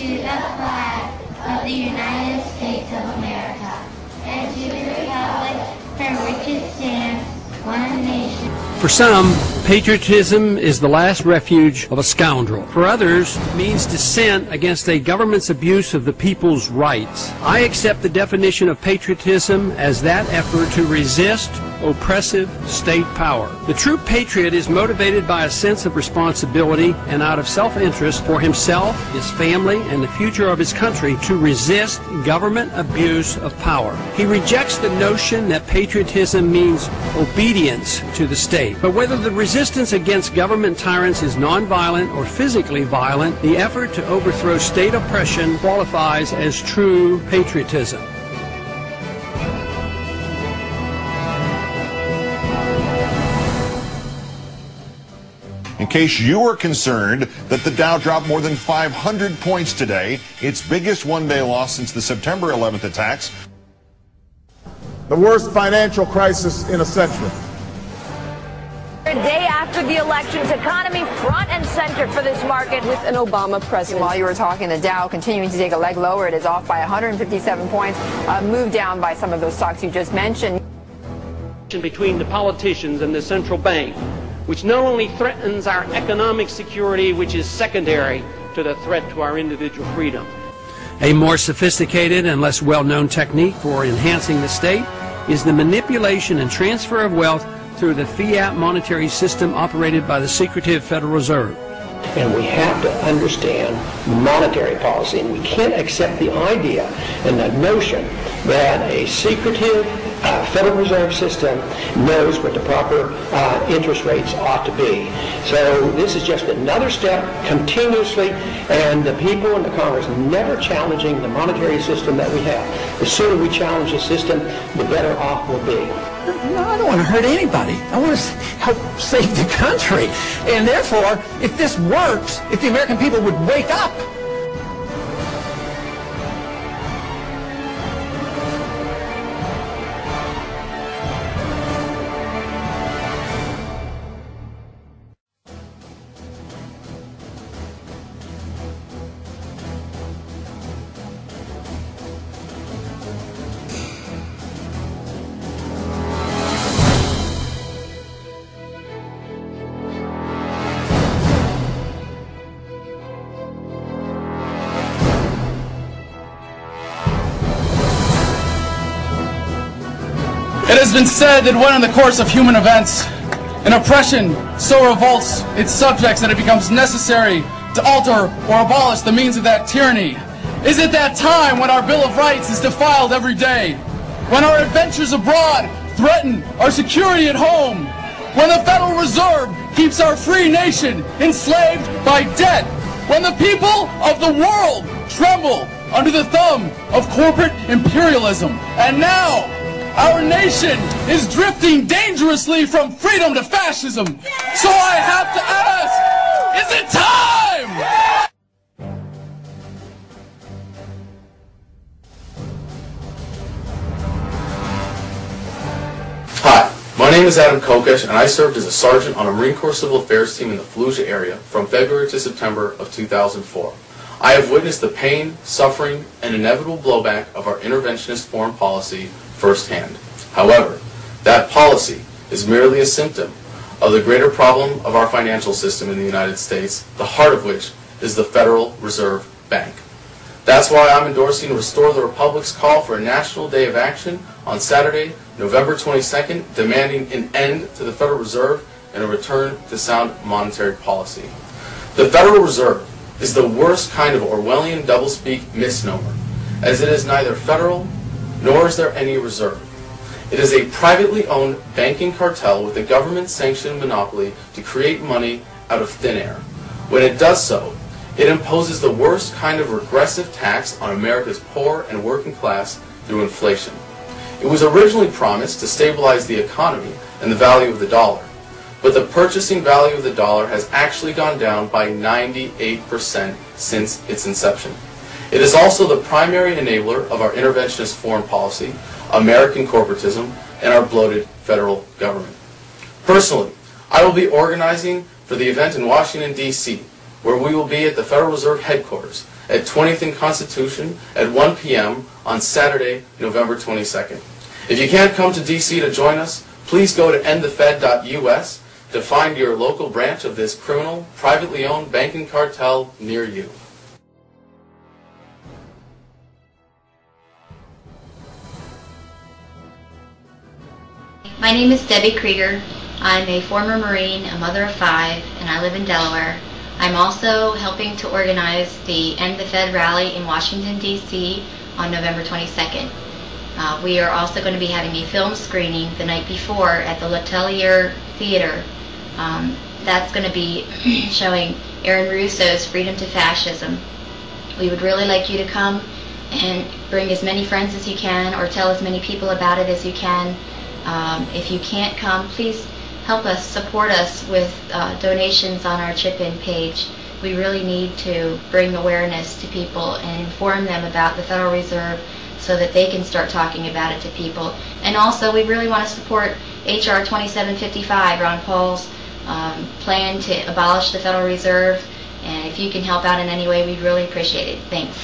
to the flag of the United States of America, and to the republic for which it stands, one nation. For some, patriotism is the last refuge of a scoundrel. For others, it means dissent against a government's abuse of the people's rights. I accept the definition of patriotism as that effort to resist oppressive state power. The true patriot is motivated by a sense of responsibility and out of self-interest for himself, his family, and the future of his country to resist government abuse of power. He rejects the notion that patriotism means obedience to the state. But whether the resistance against government tyrants is nonviolent or physically violent, the effort to overthrow state oppression qualifies as true patriotism. In case you were concerned that the Dow dropped more than 500 points today, its biggest one-day loss since the September 11th attacks. The worst financial crisis in a century. A day after the elections, economy front and center for this market with an Obama president. While you were talking, the Dow continuing to take a leg lower. It is off by 157 points, moved down by some of those stocks you just mentioned. Between the politicians and the central bank, which not only threatens our economic security, which is secondary to the threat to our individual freedom. A more sophisticated and less well-known technique for enhancing the state is the manipulation and transfer of wealth through the fiat monetary system operated by the secretive Federal Reserve. And we have to understand monetary policy, and we can't accept the idea and the notion that a secretive Federal Reserve system knows what the proper interest rates ought to be. So this is just another step continuously, and the people in the Congress never challenging the monetary system that we have. The sooner we challenge the system, the better off we'll be. No, I don't want to hurt anybody. I want to help save the country. And therefore, if this works, if the American people would wake up. It has been said that when in the course of human events, an oppression so revolts its subjects that it becomes necessary to alter or abolish the means of that tyranny. Is it that time when our Bill of Rights is defiled every day? When our adventures abroad threaten our security at home? When the Federal Reserve keeps our free nation enslaved by debt? When the people of the world tremble under the thumb of corporate imperialism? And now, our nation is drifting dangerously from freedom to fascism. So I have to ask, is it time? Hi, my name is Adam Kokesh, and I served as a sergeant on a Marine Corps Civil Affairs team in the Fallujah area from February to September of 2004. I have witnessed the pain, suffering, and inevitable blowback of our interventionist foreign policy firsthand. However, that policy is merely a symptom of the greater problem of our financial system in the United States, the heart of which is the Federal Reserve Bank. That's why I'm endorsing Restore the Republic's call for a National Day of Action on Saturday, November 22nd, demanding an end to the Federal Reserve and a return to sound monetary policy. The Federal Reserve is the worst kind of Orwellian doublespeak misnomer, as it is neither federal nor is there any reserve. It is a privately owned banking cartel with a government-sanctioned monopoly to create money out of thin air. When it does so, it imposes the worst kind of regressive tax on America's poor and working class through inflation. It was originally promised to stabilize the economy and the value of the dollar, but the purchasing value of the dollar has actually gone down by 98% since its inception. It is also the primary enabler of our interventionist foreign policy, American corporatism, and our bloated federal government. Personally, I will be organizing for the event in Washington, D.C., where we will be at the Federal Reserve headquarters at 20th and Constitution at 1 p.m. on Saturday, November 22nd. If you can't come to D.C. to join us, please go to endthefed.us to find your local branch of this criminal, privately owned banking cartel near you. My name is Debbie Krieger. I'm a former Marine, a mother of 5, and I live in Delaware. I'm also helping to organize the End the Fed rally in Washington, D.C. on November 22nd. We are also going to be having a film screening the night before at the L'Atelier Theater. That's going to be showing Aaron Russo's Freedom to Fascism. We would really like you to come and bring as many friends as you can, or tell as many people about it as you can. If you can't come, please help us, support us with donations on our chip-in page. We really need to bring awareness to people and inform them about the Federal Reserve so that they can start talking about it to people. And also, we really want to support H.R. 2755, Ron Paul's plan to abolish the Federal Reserve. And if you can help out in any way, we'd really appreciate it. Thanks.